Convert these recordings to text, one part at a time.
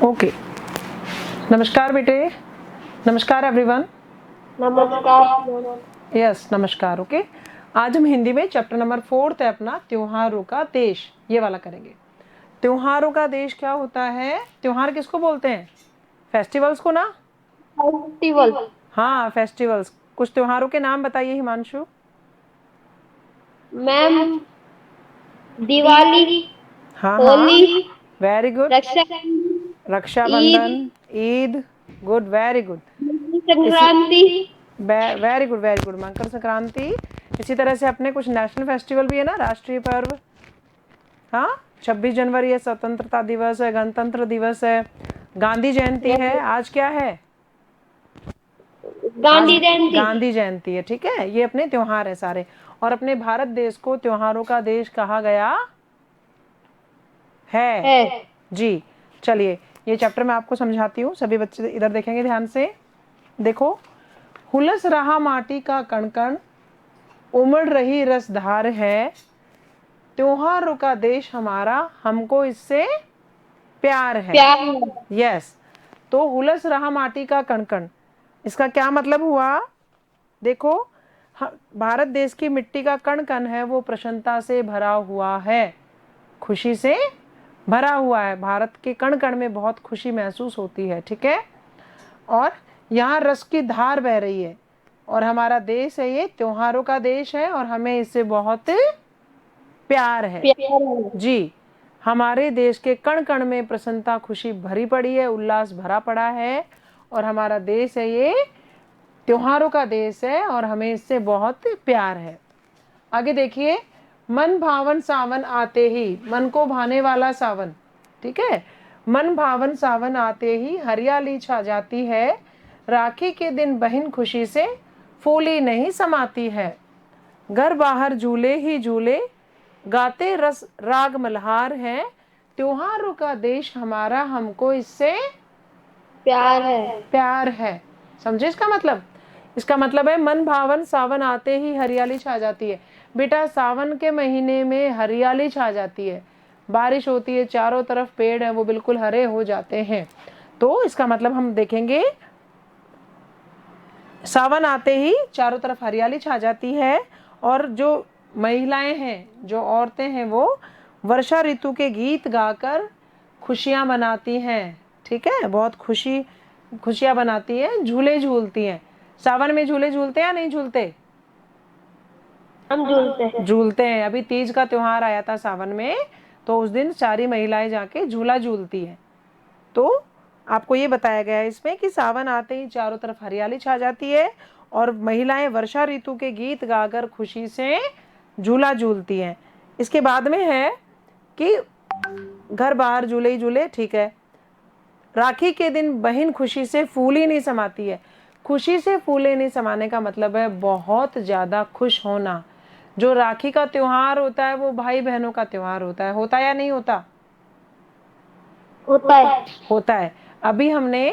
Okay. नमस्कार बेटे। नमस्कार एवरीवन। नमस्कार। यस नमस्कार। ओके, आज हम हिंदी में चैप्टर नंबर 4 है अपना, त्योहारों का देश, ये वाला करेंगे। त्योहारों का देश क्या होता है? त्योहार किसको बोलते हैं? फेस्टिवल्स को ना। फेस्टिवल। हाँ फेस्टिवल्स। कुछ त्योहारों के नाम बताइए हिमांशु। मैम, दिवाली, हाँ हाँ, Holi, very good. Rakshabandhan, Rakshabandhan, Eid, Eid, good, very good. Makar इसी Sankranti. Very good very good, Makar Sankranti. इसी तरह से अपने कुछ नेशनल फेस्टिवल भी है ना, राष्ट्रीय पर्व। हाँ, 26 जनवरी है, स्वतंत्रता दिवस है, गणतंत्र दिवस है, गांधी जयंती है। आज क्या है? आज गांधी जयंती। गांधी जयंती है। ठीक है, ये अपने त्योहार है सारे। और अपने भारत देश को त्योहारों का देश कहा गया है जी। चलिए, ये चैप्टर मैं आपको समझाती हूँ, सभी बच्चे इधर देखेंगे ध्यान से। देखो, हुलस रहा माटी का कण कण, उमड़ रही रसधार है, त्योहारों का देश हमारा, हमको इससे प्यार है। यस। तो हुलस रहा माटी का कण कण, इसका क्या मतलब हुआ? देखो, भारत देश की मिट्टी का कण कण है वो प्रसन्नता से भरा हुआ है, खुशी से भरा हुआ है। भारत के कण कण में बहुत खुशी महसूस होती है। ठीक है, और यहाँ रस की धार बह रही है, और हमारा देश है ये त्योहारों का देश है, और हमें इससे बहुत प्यार है जी। हमारे देश के कण कण में प्रसन्नता, खुशी भरी पड़ी है, उल्लास भरा पड़ा है, और हमारा देश है ये त्योहारों का देश है, और हमें इससे बहुत प्यार है। आगे देखिए, मन भावन सावन आते ही, मन को भाने वाला सावन। ठीक है, मन भावन सावन आते ही हरियाली छा जाती है, राखी के दिन बहन खुशी से फूली नहीं समाती है, घर बाहर झूले ही झूले, गाते रस राग मल्हार है, त्योहारों का देश हमारा, हमको इससे प्यार है। प्यार है। समझे इसका मतलब? इसका मतलब है मन भावन सावन आते ही हरियाली छा जाती है। बेटा, सावन के महीने में हरियाली छा जाती है, बारिश होती है, चारों तरफ पेड़ है वो बिल्कुल हरे हो जाते हैं। तो इसका मतलब हम देखेंगे, सावन आते ही चारों तरफ हरियाली छा जाती है, और जो महिलाएं हैं, जो औरतें हैं, वो वर्षा ऋतु के गीत गाकर खुशियां मनाती हैं। ठीक है, बहुत खुशियां बनाती हैं, झूले झूलती हैं। सावन में झूले झूलते हैं या नहीं झूलते? हम झूलते हैं। झूलते हैं। अभी तीज का त्योहार आया था सावन में, तो उस दिन सारी महिलाएं जाके झूला झूलती हैं। तो आपको ये बताया गया है इसमें कि सावन आते ही चारों तरफ हरियाली छा जाती है, और महिलाएं वर्षा ऋतु के गीत गाकर खुशी से झूला झूलती हैं। इसके बाद में है कि घर बाहर झूले ही झूले। ठीक है, राखी के दिन बहन खुशी से फूली नहीं समाती है। खुशी से फूले नहीं समाने का मतलब है बहुत ज्यादा खुश होना। जो राखी का त्योहार होता है वो भाई बहनों का त्योहार होता है या नहीं होता? होता है। होता है। अभी हमने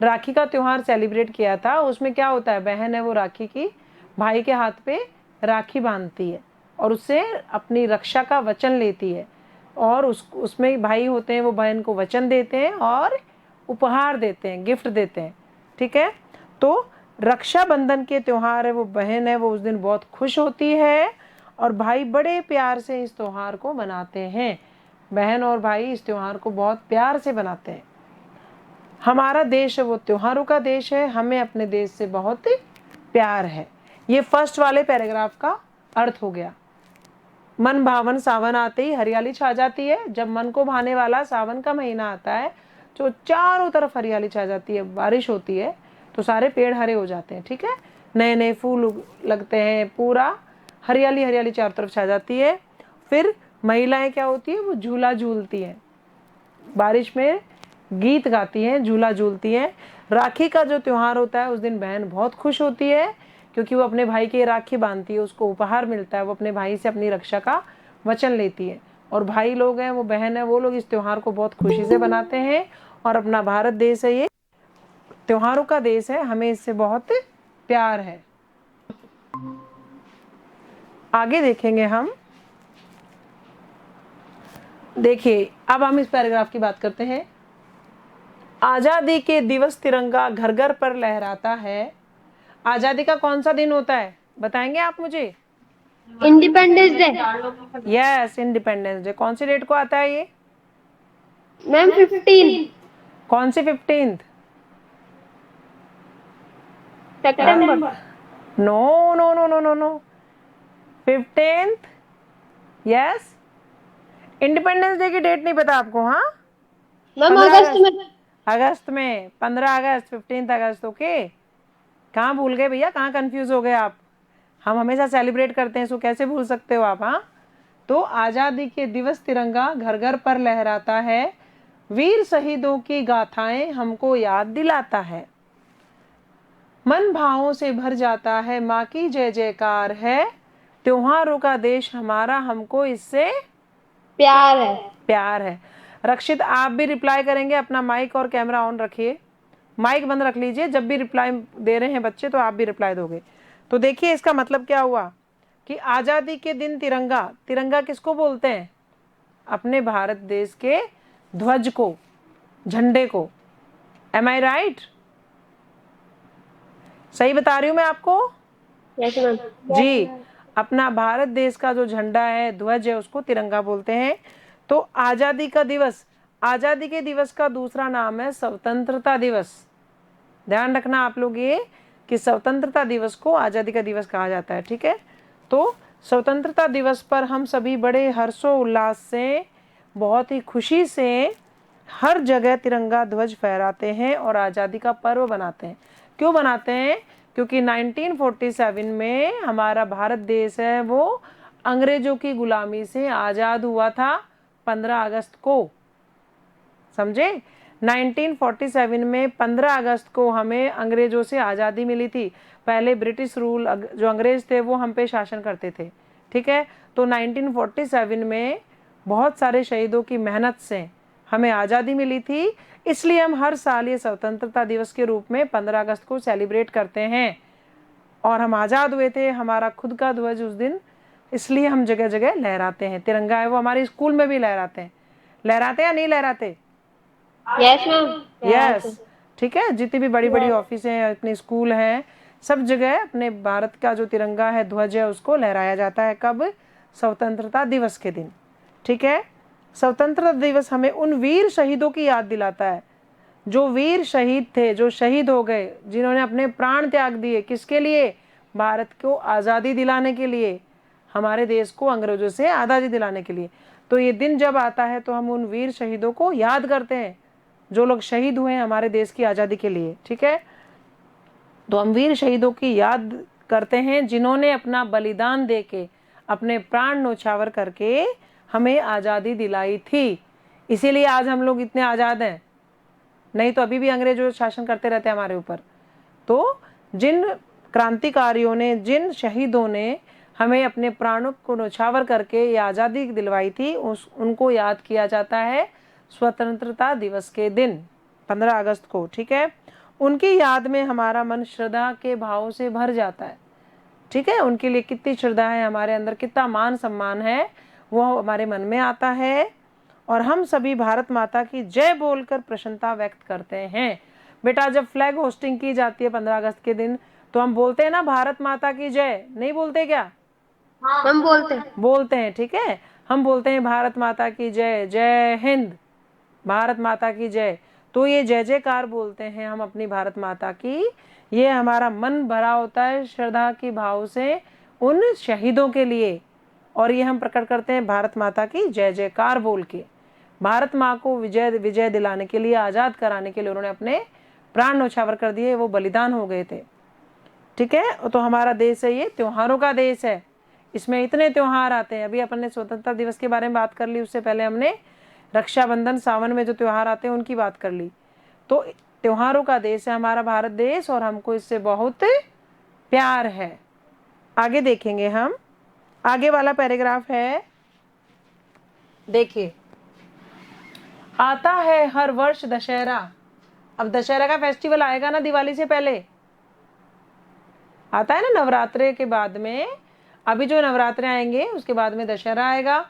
राखी का त्योहार सेलिब्रेट किया था, उसमें क्या होता है, बहन है वो राखी की भाई के हाथ पे राखी बांधती है, और उससे अपनी रक्षा का वचन लेती है, और उसमें भाई होते हैं वो बहन को वचन देते हैं और उपहार देते हैं, गिफ्ट देते हैं। ठीक है, तो रक्षाबंधन के त्योहार है वो बहन है वो उस दिन बहुत खुश होती है, और भाई बड़े प्यार से इस त्योहार को मनाते हैं। बहन और भाई इस त्योहार को बहुत प्यार से मनाते हैं। हमारा देश है वो त्योहारों का देश है, हमें अपने देश से बहुत प्यार है। ये फर्स्ट वाले पैराग्राफ का अर्थ हो गया। मन भावन सावन आते ही हरियाली छा जाती है। जब मन को भाने वाला सावन का महीना आता है तो चारों तरफ हरियाली छा जाती है, बारिश होती है तो सारे पेड़ हरे हो जाते हैं। ठीक है, नए नए फूल लगते हैं, पूरा हरियाली हरियाली चारों तरफ छा जाती है। फिर महिलाएं क्या होती है, वो झूला झूलती हैं, बारिश में गीत गाती हैं, झूला झूलती हैं। राखी का जो त्योहार होता है उस दिन बहन बहुत खुश होती है, क्योंकि वो अपने भाई की राखी बांधती है, उसको उपहार मिलता है, वो अपने भाई से अपनी रक्षा का वचन लेती है। और भाई लोग हैं, वो बहन है, वो लोग इस त्योहार को बहुत खुशी से बनाते हैं। और अपना भारत देश है ये त्योहारों का देश है, हमें इससे बहुत प्यार है। आगे देखेंगे हम। देखिए, अब हम इस पैराग्राफ की बात करते हैं। आजादी के दिवस तिरंगा घर घर पर लहराता है। आजादी का कौन सा दिन होता है, बताएंगे आप मुझे? Independence day. Yes, independence day. कौन सी डेट को आता है ये? मैम 15 कौन सी 15th? सितंबर। No no no no no no, 15th। Yes, independence day की डेट नहीं पता आपको? हाँ, मैम 15 अगस्त में। अगस्त में, 15 अगस्त, 15 अगस्त। ओके, कहाँ भूल गए भैया, कहाँ कंफ्यूज हो गए आप? हम हमेशा सेलिब्रेट करते हैं, इसको कैसे भूल सकते हो आप? हाँ, तो आजादी के दिवस तिरंगा घर घर पर लहराता है, वीर शहीदों की गाथाएं हमको याद दिलाता है, मन भावों से भर जाता है, माँ की जय जयकार है, त्योहारों का देश हमारा, हमको इससे प्यार है। प्यार है। रक्षित, आप भी रिप्लाई करेंगे, अपना माइक और कैमरा ऑन रखिए, माइक बंद रख लीजिए, जब भी रिप्लाई दे रहे हैं बच्चे तो आप भी रिप्लाई दोगे। तो देखिए इसका मतलब क्या हुआ कि आजादी के दिन तिरंगा, तिरंगा किसको बोलते हैं? अपने भारत देश के ध्वज को, झंडे को। एम आई राइट? सही बता रही हूं मैं आपको? Yes ma'am. जी, अपना भारत देश का जो झंडा है, ध्वज है, उसको तिरंगा बोलते हैं। तो आजादी का दिवस, आजादी के दिवस का दूसरा नाम है स्वतंत्रता दिवस। ध्यान रखना आप लोग ये कि स्वतंत्रता दिवस को आजादी का दिवस कहा जाता है, ठीक है? तो स्वतंत्रता दिवस पर हम सभी बड़े हर्षोल्लास से, बहुत ही खुशी से हर जगह तिरंगा ध्वज फहराते हैं और आज़ादी का पर्व बनाते हैं। क्यों बनाते हैं? क्योंकि 1947 में हमारा भारत देश है वो अंग्रेजों की गुलामी से आज़ाद हुआ था, 15 अगस्त को। समझे? 1947 में 15 अगस्त को हमें अंग्रेजों से आज़ादी मिली थी। पहले ब्रिटिश रूल, जो अंग्रेज थे वो हम पे शासन करते थे, ठीक है? तो 1947 में बहुत सारे शहीदों की मेहनत से हमें आज़ादी मिली थी, इसलिए हम हर साल ये स्वतंत्रता दिवस के रूप में 15 अगस्त को सेलिब्रेट करते हैं। और हम आज़ाद हुए थे, हमारा खुद का ध्वज उस दिन, इसलिए हम जगह जगह लहराते हैं। तिरंगा है वो हमारे स्कूल में भी लहराते हैं। लहराते या नहीं लहराते? Yes ma'am. यस, ठीक है। जितनी भी बड़ी बड़ी ऑफिस हैं, अपने स्कूल हैं, सब जगह अपने भारत का जो तिरंगा है, ध्वज है, उसको लहराया जाता है। कब? स्वतंत्रता दिवस के दिन, ठीक है? स्वतंत्रता दिवस हमें उन वीर शहीदों की याद दिलाता है, जो वीर शहीद थे, जो शहीद हो गए, जिन्होंने अपने प्राण त्याग दिए। किसके लिए? भारत को आज़ादी दिलाने के लिए, हमारे देश को अंग्रेजों से आज़ादी दिलाने के लिए। तो ये दिन जब आता है तो हम उन वीर शहीदों को याद करते हैं, जो लोग शहीद हुए हैं हमारे देश की आज़ादी के लिए, ठीक है? तो हम वीर शहीदों की याद करते हैं, जिन्होंने अपना बलिदान देके, अपने प्राण न्योछावर करके हमें आज़ादी दिलाई थी। इसीलिए आज हम लोग इतने आज़ाद हैं, नहीं तो अभी भी अंग्रेज शासन करते रहते हैं हमारे ऊपर। तो जिन क्रांतिकारियों ने, जिन शहीदों ने हमें अपने प्राणों को न्योछावर करके ये आज़ादी दिलवाई थी, उनको याद किया जाता है स्वतंत्रता दिवस के दिन, 15 अगस्त को, ठीक है? उनकी याद में हमारा मन श्रद्धा के भाव से भर जाता है, ठीक है? उनके लिए कितनी श्रद्धा है हमारे अंदर, कितना मान सम्मान है, वो हमारे मन में आता है। और हम सभी भारत माता की जय बोलकर प्रसन्नता व्यक्त करते हैं। बेटा, जब फ्लैग होस्टिंग की जाती है 15 अगस्त के दिन, तो हम बोलते हैं ना भारत माता की जय, नहीं बोलते क्या? हम बोलते हैं, ठीक है? हम बोलते हैं भारत माता की जय, जय हिंद, भारत माता की जय। तो ये जय जयकार बोलते हैं हम अपनी भारत माता की, ये हमारा मन भरा होता है श्रद्धा की भाव से उन शहीदों के लिए, और ये हम प्रकट करते हैं भारत माता की जय जयकार बोल के। भारत माँ को विजय विजय दिलाने के लिए, आज़ाद कराने के लिए उन्होंने अपने प्राण न्योछावर कर दिए, वो बलिदान हो गए थे, ठीक है? तो हमारा देश है ये त्योहारों का देश है, इसमें इतने त्योहार आते हैं। अभी अपन ने स्वतंत्रता दिवस के बारे में बात कर ली, उससे पहले हमने रक्षाबंधन, सावन में जो त्योहार आते हैं उनकी बात कर ली। तो त्योहारों का देश है हमारा भारत देश, और हमको इससे बहुत प्यार है। आगे देखेंगे हम, आगे वाला पैराग्राफ है, देखिए। आता है हर वर्ष दशहरा। अब दशहरा का फेस्टिवल आएगा ना दिवाली से पहले, आता है ना नवरात्रे के बाद में। अभी जो नवरात्रे आएंगे उसके बाद में दशहरा आएगा,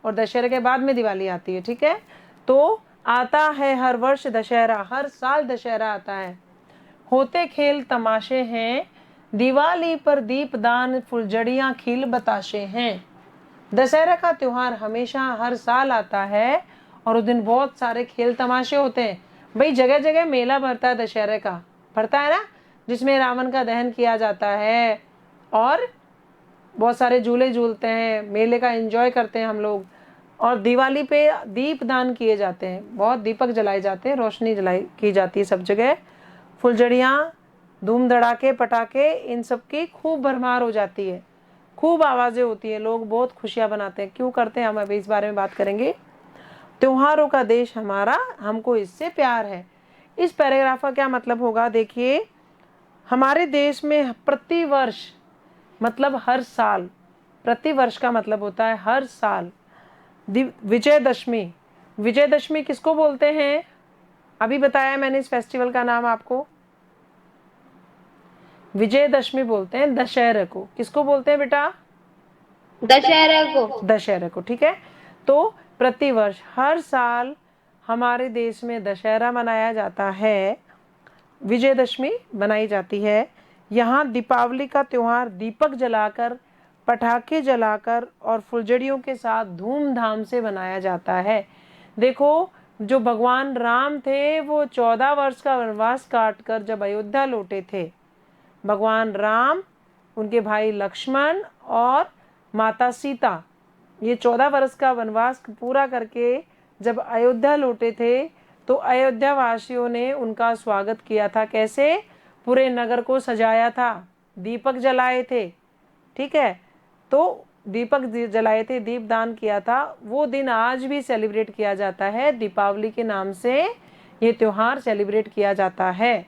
और दशहरे के बाद में दिवाली आती है, ठीक है? तो आता है हर वर्ष दशहरा, हर साल दशहरा आता है। होते खेल तमाशे हैं, दिवाली पर दीपदान फुलझड़ियां खिल बताशे हैं। दशहरा का त्योहार हमेशा हर साल आता है और उस दिन बहुत सारे खेल तमाशे होते हैं। भाई जगह जगह मेला भरता है, दशहरे का भरता है ना, जिसमें रावण का दहन किया जाता है और बहुत सारे झूले झूलते हैं, मेले का एंजॉय करते हैं हम लोग। और दिवाली पे दीप दान किए जाते हैं, बहुत दीपक जलाए जाते हैं, रोशनी जलाई की जाती है सब जगह। फुलझड़ियाँ, धूम धड़ाके, पटाखे, इन सब की खूब भरमार हो जाती है, खूब आवाज़ें होती हैं, लोग बहुत खुशियाँ बनाते हैं। क्यों करते हैं हम अभी इस बारे में बात करेंगे। त्योहारों का देश हमारा, हमको इससे प्यार है। इस पैराग्राफ का क्या मतलब होगा, देखिए। हमारे देश में प्रतिवर्ष, मतलब हर साल, प्रतिवर्ष का मतलब होता है हर साल। विजयदशमी, विजयदशमी किसको बोलते हैं, अभी बताया मैंने इस फेस्टिवल का नाम आपको। विजयदशमी बोलते हैं दशहरे को। किसको बोलते हैं बेटा, दशहरा को। दशहरे को, ठीक है। तो प्रतिवर्ष हर साल हमारे देश में दशहरा मनाया जाता है, विजयदशमी मनाई जाती है। यहाँ दीपावली का त्योहार दीपक जलाकर, पटाखे जलाकर और फुलझड़ियों के साथ धूमधाम से मनाया जाता है। देखो, जो भगवान राम थे वो 14 वर्ष का वनवास काट कर जब अयोध्या लौटे थे, भगवान राम, उनके भाई लक्ष्मण और माता सीता, ये 14 वर्ष का वनवास पूरा करके जब अयोध्या लौटे थे, तो अयोध्या वासियों ने उनका स्वागत किया था। कैसे, पूरे नगर को सजाया था, दीपक जलाए थे, ठीक है। तो दीपक जलाए थे, दीपदान किया था। वो दिन आज भी सेलिब्रेट किया जाता है, दीपावली के नाम से ये त्योहार सेलिब्रेट किया जाता है,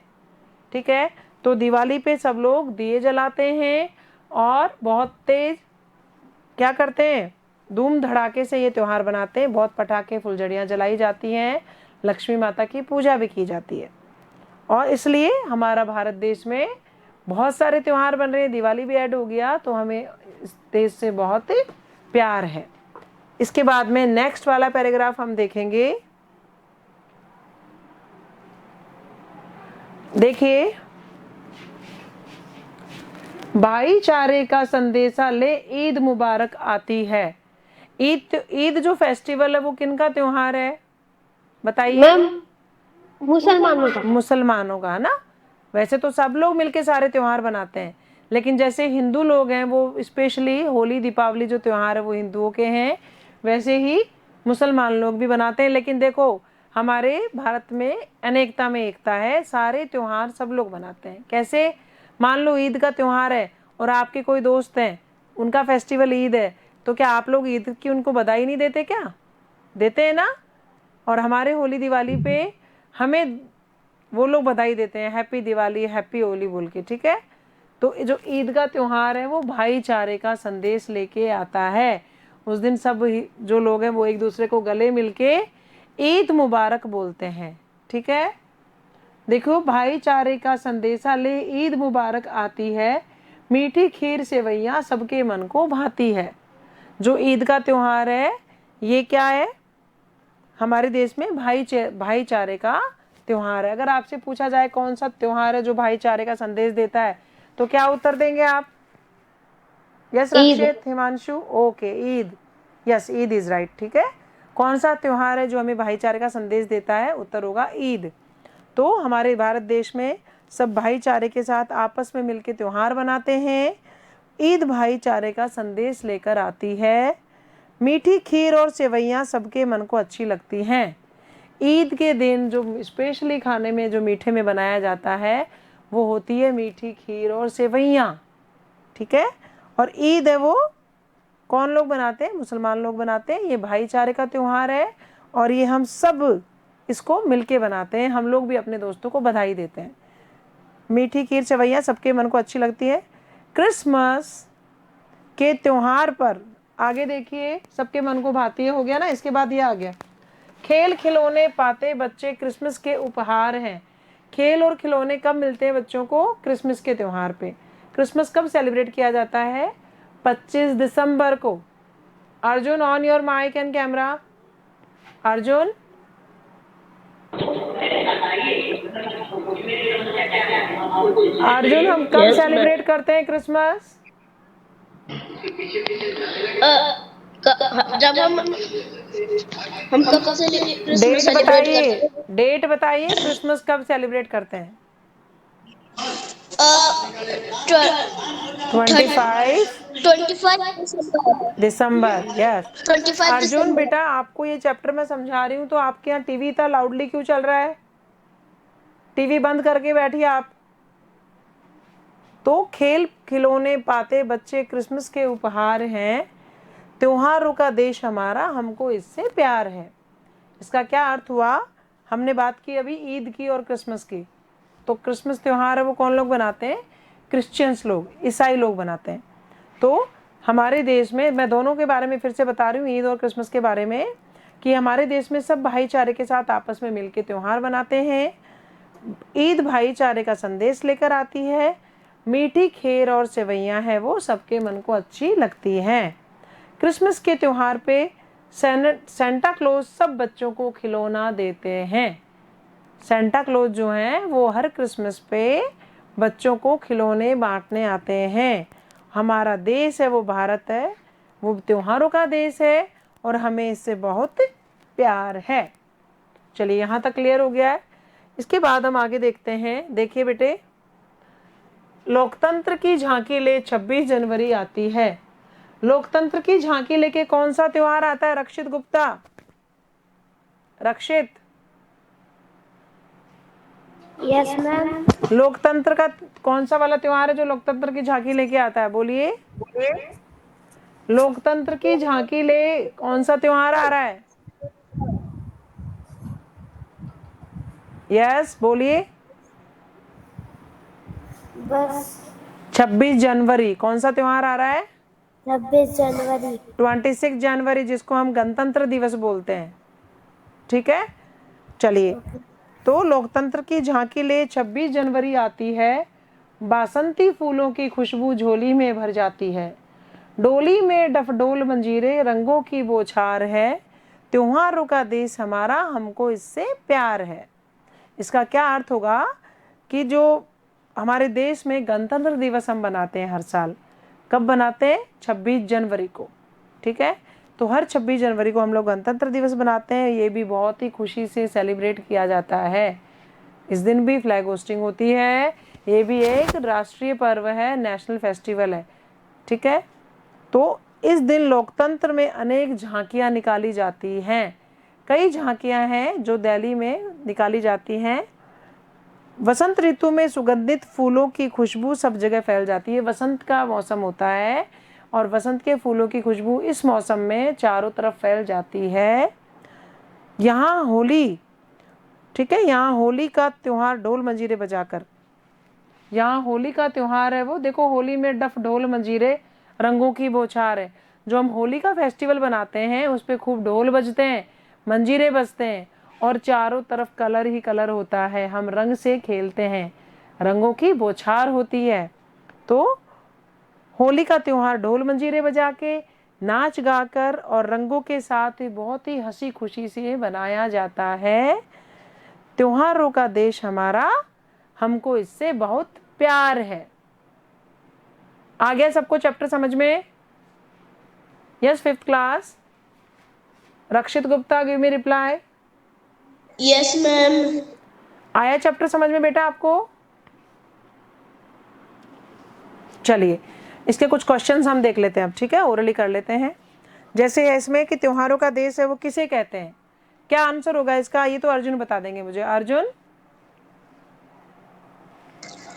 ठीक है। तो दिवाली पे सब लोग दिए जलाते हैं और बहुत तेज क्या करते हैं, धूम धड़ाके से ये त्योहार बनाते हैं। बहुत पटाखे, फुलझड़ियाँ जलाई जाती हैं, लक्ष्मी माता की पूजा भी की जाती है। और इसलिए हमारा भारत देश में बहुत सारे त्योहार बन रहे हैं, दिवाली भी ऐड हो गया, तो हमें इस देश से बहुत प्यार है। इसके बाद में नेक्स्ट वाला पैराग्राफ हम देखेंगे। देखिए, भाईचारे का संदेशा ले ईद मुबारक आती है। ईद जो फेस्टिवल है वो किनका त्योहार है, बताइए। मैम, मुसलमानों का। मुसलमानों का, है ना। वैसे तो सब लोग मिलके सारे त्योहार बनाते हैं, लेकिन जैसे हिंदू लोग हैं वो स्पेशली होली, दीपावली जो त्योहार है वो हिंदुओं के हैं, वैसे ही मुसलमान लोग भी बनाते हैं। लेकिन देखो, हमारे भारत में अनेकता में एकता है, सारे त्योहार सब लोग बनाते हैं। कैसे, मान लो ईद का त्योहार है और आपके कोई दोस्त हैं, उनका फेस्टिवल ईद है, तो क्या आप लोग ईद की उनको बधाई नहीं देते, क्या देते हैं ना। और हमारे होली दिवाली पे हमें वो लोग बधाई देते हैं, हैप्पी दिवाली, हैप्पी होली बोल के, ठीक है। तो जो ईद का त्योहार है वो भाईचारे का संदेश लेके आता है। उस दिन सब जो लोग हैं वो एक दूसरे को गले मिलके ईद मुबारक बोलते हैं, ठीक है। देखो, भाईचारे का संदेशा ले ईद मुबारक आती है, मीठी खीर सेवैयाँ सबके मन को भाती है। जो ईद का त्योहार है ये क्या है, हमारे देश में भाईचारे का त्योहार है। अगर आपसे पूछा जाए कौन सा त्योहार है जो भाईचारे का संदेश देता है, तो क्या उत्तर देंगे आप। Yes Rakshit, Himanshu, okay, Eid, yes Eid is right, ठीक है। कौन सा त्योहार है जो हमें भाईचारे का संदेश देता है, उत्तर होगा ईद। तो हमारे भारत देश में सब भाईचारे के साथ आपस में मिलकर त्योहार बनाते हैं। ईद भाईचारे का संदेश लेकर आती है। मीठी खीर और सेवैयाँ सबके मन को अच्छी लगती हैं। ईद के दिन जो स्पेशली खाने में जो मीठे में बनाया जाता है वो होती है मीठी खीर और सेवैयाँ, ठीक है। और ईद है वो कौन लोग बनाते हैं, मुसलमान लोग बनाते हैं। ये भाईचारे का त्योहार है और ये हम सब इसको मिलके बनाते हैं। हम लोग भी अपने दोस्तों को बधाई देते हैं। मीठी खीर सेवैयाँ सबके मन को अच्छी लगती है। क्रिसमस के त्योहार पर, आगे देखिए, सबके मन को भाती है, हो गया ना। इसके बाद ये आ गया, खेल खिलौने पाते बच्चे क्रिसमस के उपहार हैं। खेल और खिलौने कब मिलते हैं बच्चों को, क्रिसमस के त्योहार पे। क्रिसमस कब सेलिब्रेट किया जाता है, 25 दिसंबर को। Arjun, on your mic and camera. Arjun, Arjun, हम कब यस मैम। सेलिब्रेट करते हैं क्रिसमस? जब हम कब से क्रिसमस डेट सेलिब्रेट बताइए, करते हैं? डेट बताइए, क्रिसमस कब सेलिब्रेट करते हैं? 25 25 दिसंबर। यस। अर्जुन दिसंबर। बेटा, आपको ये चैप्टर मैं समझा रही हूँ तो आपके यहाँ टीवी इतना लाउडली क्यों चल रहा है? टीवी बंद करके बैठिए आप। तो खेल खिलौने पाते बच्चे क्रिसमस के उपहार हैं, त्योहारों का देश हमारा, हमको इससे प्यार है। इसका क्या अर्थ हुआ? हमने बात की अभी ईद की और क्रिसमस की। तो क्रिसमस त्यौहार है वो कौन लोग बनाते हैं? क्रिश्चियंस लोग, ईसाई लोग बनाते हैं। तो हमारे देश में, मैं दोनों के बारे में फिर से बता रही हूँ, ईद और क्रिसमस के बारे में, कि हमारे देश में सब भाईचारे के साथ आपस में मिलकर त्यौहार बनाते हैं। ईद भाईचारे का संदेश लेकर आती है। मीठी खीर और सेवैयाँ हैं वो सबके मन को अच्छी लगती हैं। क्रिसमस के त्यौहार पे सेंटा क्लॉज सब बच्चों को खिलौना देते हैं। सेंटा क्लॉज जो हैं वो हर क्रिसमस पे बच्चों को खिलौने बांटने आते हैं। हमारा देश है वो भारत है, वो त्योहारों का देश है और हमें इससे बहुत प्यार है। चलिए, यहाँ तक क्लियर हो गया है। इसके बाद हम आगे देखते हैं। देखिए बेटे, लोकतंत्र की झांकी ले 26 जनवरी आती है। लोकतंत्र की झांकी लेके कौन सा त्योहार आता है रक्षित गुप्ता? रक्षित, यस मैम। लोकतंत्र का कौन सा वाला त्योहार है जो लोकतंत्र की झांकी लेके आता है? बोलिए। लोकतंत्र की झांकी ले कौन सा त्योहार आ रहा है? यस, बोलिए। बस 26 जनवरी। कौन सा त्योहार आ रहा है? 26 जनवरी। 26 जनवरी, जिसको हम गणतंत्र दिवस बोलते हैं। ठीक है, चलिए। तो लोकतंत्र की झांकी ले 26 जनवरी आती है। बासंती फूलों की खुशबू झोली में भर जाती है। डोली में डफडोल मंजीरे, रंगों की बौछार है। त्योहारों का देश हमारा, हमको इससे प्यार है। इसका क्या अर्थ होगा कि जो हमारे देश में गणतंत्र दिवस हम बनाते हैं हर साल, कब बनाते हैं? 26 जनवरी को। ठीक है, तो हर 26 जनवरी को हम लोग गणतंत्र दिवस बनाते हैं। ये भी बहुत ही खुशी से सेलिब्रेट किया जाता है। इस दिन भी फ्लैग होस्टिंग होती है। ये भी एक राष्ट्रीय पर्व है, नेशनल फेस्टिवल है। ठीक है, तो इस दिन लोकतंत्र में अनेक झांकियां निकाली जाती हैं। कई झांकियां हैं जो दिल्ली में निकाली जाती हैं। वसंत ऋतु में सुगंधित फूलों की खुशबू सब जगह फैल जाती है। वसंत का मौसम होता है और वसंत के फूलों की खुशबू इस मौसम में चारों तरफ फैल जाती है। यहाँ होली, ठीक है, यहाँ होली का त्योहार ढोल मंजीरे बजाकर, यहाँ होली का त्योहार है वो, देखो होली में डफ ढोल मंजीरे, रंगों की बौछार है। जो हम होली का फेस्टिवल बनाते हैं उस पे खूब ढोल बजते हैं, मंजीरे बजते हैं और चारों तरफ कलर ही कलर होता है। हम रंग से खेलते हैं, रंगों की बौछार होती है। तो होली का त्योहार ढोल मंजीरे बजा के, नाच गाकर और रंगों के साथ बहुत ही हंसी खुशी से बनाया जाता है। त्योहारों का देश हमारा, हमको इससे बहुत प्यार है। आ गया सबको चैप्टर समझ में? Yes, 5th class. Rakshit Gupta, give me reply. Yes ma'am. आया चैप्टर समझ में बेटा आपको? चलिए, इसके कुछ क्वेश्चंस हम देख लेते हैं अब। ठीक है, ओरली कर लेते हैं। जैसे है इसमें कि त्योहारों का देश है वो किसे कहते हैं? क्या आंसर होगा इसका? ये तो अर्जुन बता देंगे मुझे। Arjun,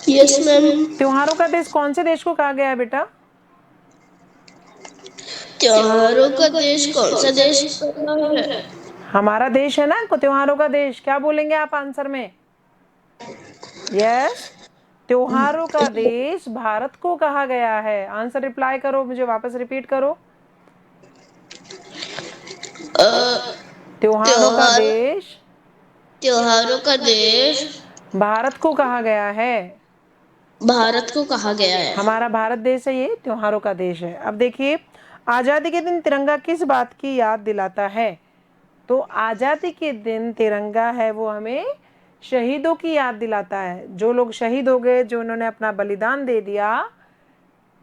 yes ma'am. त्योहारों का देश कौन से देश को कहा गया है बेटा? त्योहारों का देश कौन सा देश है? हमारा देश है ना त्योहारों का देश। क्या बोलेंगे आप आंसर में? यस, त्योहारों का देश भारत को कहा गया है। आंसर रिप्लाई करो, मुझे वापस रिपीट करो। त्योहारों का त्योहार देश त्योहारों का देश भारत को कहा गया है। भारत को कहा गया है। हमारा भारत देश है, ये त्योहारों का देश है। अब देखिए, आजादी के दिन तिरंगा किस बात की याद दिलाता है? तो आज़ादी के दिन तिरंगा है वो हमें शहीदों की याद दिलाता है। जो लोग शहीद हो गए, जो उन्होंने अपना बलिदान दे दिया,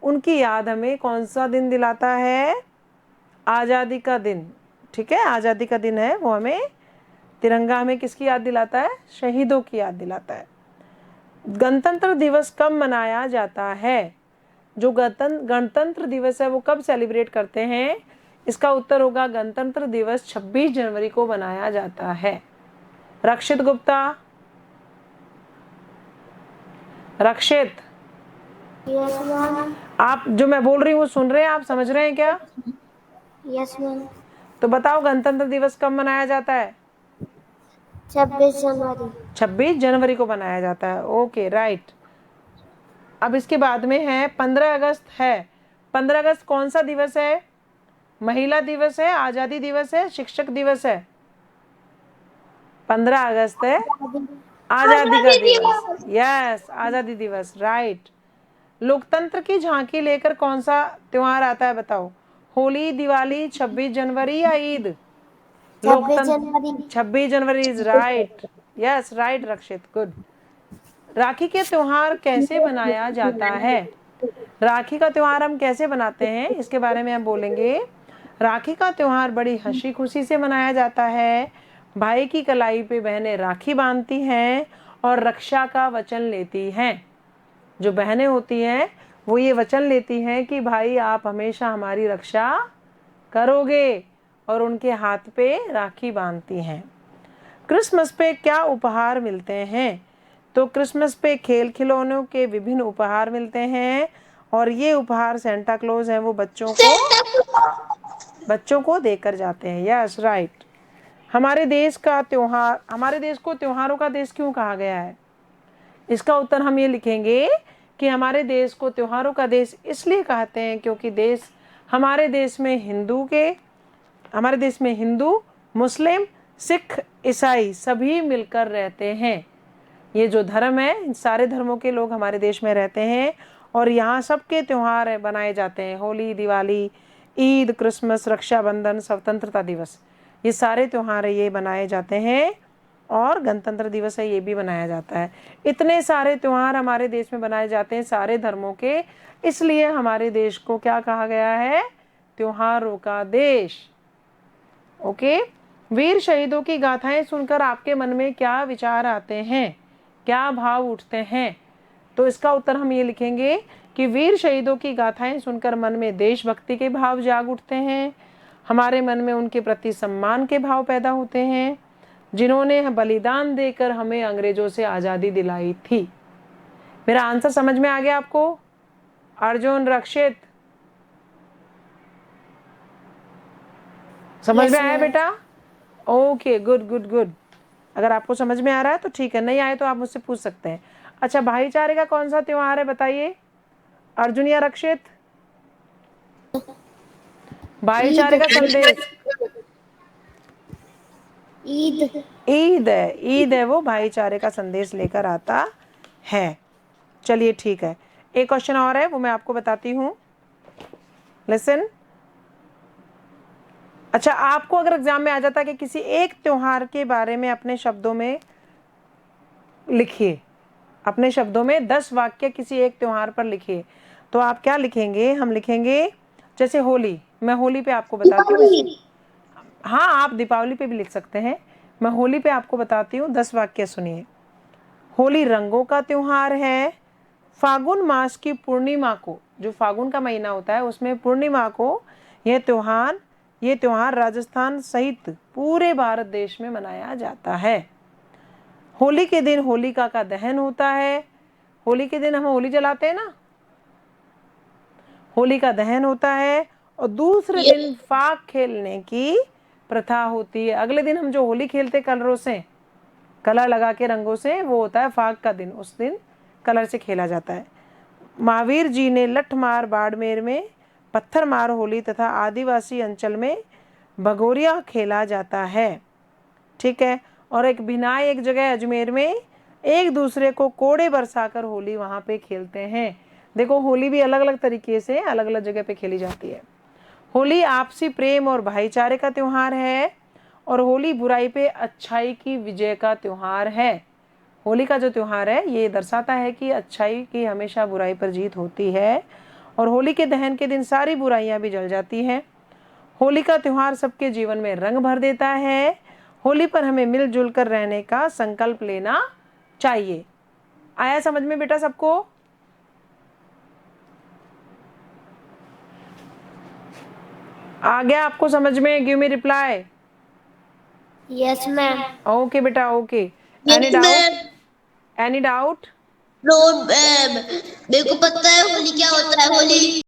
उनकी याद हमें कौन सा दिन दिलाता है? आज़ादी का दिन। ठीक है, आज़ादी का दिन है वो हमें, तिरंगा हमें किसकी याद दिलाता है? शहीदों की याद दिलाता है। गणतंत्र दिवस कब मनाया जाता है? जो गणतंत्र दिवस है वो कब सेलिब्रेट करते हैं? इसका उत्तर होगा गणतंत्र दिवस 26 जनवरी को मनाया जाता है। रक्षित गुप्ता, रक्षित, यस मैम। आप जो मैं बोल रही हूँ सुन रहे हैं? आप समझ रहे हैं क्या? Yes ma'am. तो बताओ गणतंत्र दिवस कब मनाया जाता है? 26 जनवरी। 26 जनवरी को मनाया जाता है। Okay, right. अब इसके बाद में है 15 अगस्त है। 15 अगस्त कौन सा दिवस है? महिला दिवस है, आज़ादी दिवस है, शिक्षक दिवस है? 15 अगस्त है आज़ादी का दिवस। यस, आज़ादी दिवस, राइट। लोकतंत्र की झांकी लेकर कौन सा त्योहार आता है बताओ? होली, दिवाली, 26 जनवरी या ईद? 26 जनवरी। 26 जनवरी is right. Yes, right Rakshit, good. Rakhi के त्योहार कैसे बनाया जाता है? राखी का त्योहार हम कैसे बनाते हैं इसके बारे में हम बोलेंगे। राखी का त्योहार बड़ी हंसी खुशी से मनाया जाता है। भाई की कलाई पे बहनें राखी बांधती हैं और रक्षा का वचन लेती हैं। जो बहनें होती हैं वो ये वचन लेती हैं कि भाई आप हमेशा हमारी रक्षा करोगे, और उनके हाथ पे राखी बांधती हैं। क्रिसमस पे क्या उपहार मिलते हैं? तो क्रिसमस पे खेल खिलौनों के विभिन्न उपहार मिलते हैं, और ये उपहार सेंटा क्लॉज है वो बच्चों को देकर जाते हैं। Yes, right. हमारे देश को त्योहारों का देश क्यों कहा गया है? इसका उत्तर हम ये लिखेंगे कि हमारे देश को त्योहारों का देश इसलिए कहते हैं क्योंकि हमारे देश में हिंदू, मुस्लिम, सिख, ईसाई सभी मिलकर रहते हैं। ये जो धर्म है, इन सारे धर्मों के लोग हमारे देश में रहते हैं, और यहाँ सबके त्योहार बनाए जाते हैं। होली, दिवाली, ईद, क्रिसमस, रक्षाबंधन, स्वतंत्रता दिवस, ये सारे त्योहार ये बनाए जाते हैं, और गणतंत्र दिवस है ये भी मनाया जाता है। इतने सारे त्योहार हमारे देश में बनाए जाते हैं सारे धर्मों के, इसलिए हमारे देश को क्या कहा गया है? त्योहारों का देश। ओके। वीर शहीदों की गाथाएं सुनकर आपके मन में क्या विचार आते हैं, क्या भाव उठते हैं? तो इसका उत्तर हम ये लिखेंगे कि वीर शहीदों की गाथाएं सुनकर मन में देशभक्ति के भाव जाग उठते हैं। हमारे मन में उनके प्रति सम्मान के भाव पैदा होते हैं, जिन्होंने बलिदान देकर हमें अंग्रेजों से आज़ादी दिलाई थी। मेरा आंसर समझ में आ गया आपको? अर्जुन, रक्षित, समझ में आया बेटा? Okay, good good good. अगर आपको समझ में आ रहा है तो ठीक है, नहीं आए तो आप मुझसे पूछ सकते हैं। अच्छा, भाईचारे का कौन सा त्योहार है बताइए, अर्जुन या रक्षित? भाईचारे का संदेश ईद। ईद है। ईद है वो भाईचारे का संदेश लेकर आता है। चलिए ठीक है, एक क्वेश्चन और है वो मैं आपको बताती हूँ, लिसन। अच्छा, आपको अगर एग्जाम में आ जाता कि किसी एक त्योहार के बारे में अपने शब्दों में लिखिए, अपने शब्दों में 10 वाक्य किसी एक त्योहार पर लिखिए, तो आप क्या लिखेंगे? हम लिखेंगे जैसे होली, मैं होली पे आपको बताती हूँ। हाँ, आप दीपावली पे भी लिख सकते हैं। मैं होली पे आपको बताती हूँ, 10 वाक्य सुनिए। होली रंगों का त्योहार है। फागुन मास की पूर्णिमा को, जो फागुन का महीना होता है उसमें पूर्णिमा को ये त्योहार राजस्थान सहित पूरे भारत देश में मनाया जाता है। होली के दिन होलिका का दहन होता है। होली के दिन हम होली जलाते हैं ना, होली का दहन होता है, और दूसरे दिन फाग खेलने की प्रथा होती है। अगले दिन हम जो होली खेलते कलरों से, कलर लगा के रंगों से, वो होता है फाग का दिन, उस दिन कलर से खेला जाता है। महावीर जी ने लठमार बाड़मेर में, पत्थर मार होली तथा आदिवासी अंचल में भगोरिया खेला जाता है। ठीक है। और एक भिनाई एक जगह अजमेर में एक दूसरे को कोड़े बरसाकर होली वहाँ पे खेलते हैं। देखो, होली भी अलग अलग तरीके से अलग अलग जगह पे खेली जाती है। होली आपसी प्रेम और भाईचारे का त्योहार है, और होली बुराई पे अच्छाई की विजय का त्योहार है। होली का जो त्योहार है ये दर्शाता है कि अच्छाई की हमेशा बुराई पर जीत होती है, और होली के दहन के दिन सारी बुराइयां भी जल जाती हैं। होली का त्योहार सबके जीवन में रंग भर देता है। होली पर हमें मिलजुल कर रहने का संकल्प लेना चाहिए। आया समझ में बेटा सबको? आ गया आपको समझ में? Give me reply. Yes ma'am. Okay बेटा, okay. Any yes doubt? Ma'am. Any doubt? No ma'am, मेरे को पता है होली क्या होता है। होली